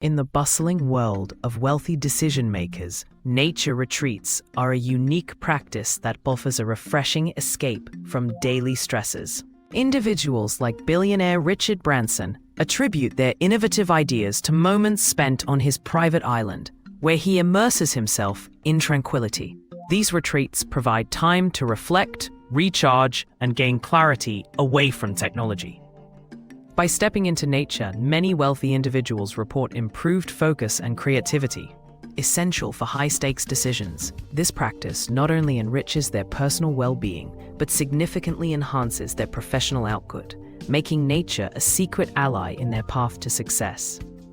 In the bustling world of wealthy decision-makers, nature retreats are a unique practice that offers a refreshing escape from daily stresses. Individuals like billionaire Richard Branson attribute their innovative ideas to moments spent on his private island, where he immerses himself in tranquility. These retreats provide time to reflect, recharge, and gain clarity away from technology. By stepping into nature, many wealthy individuals report improved focus and creativity, essential for high-stakes decisions. This practice not only enriches their personal well-being, but significantly enhances their professional output, making nature a secret ally in their path to success.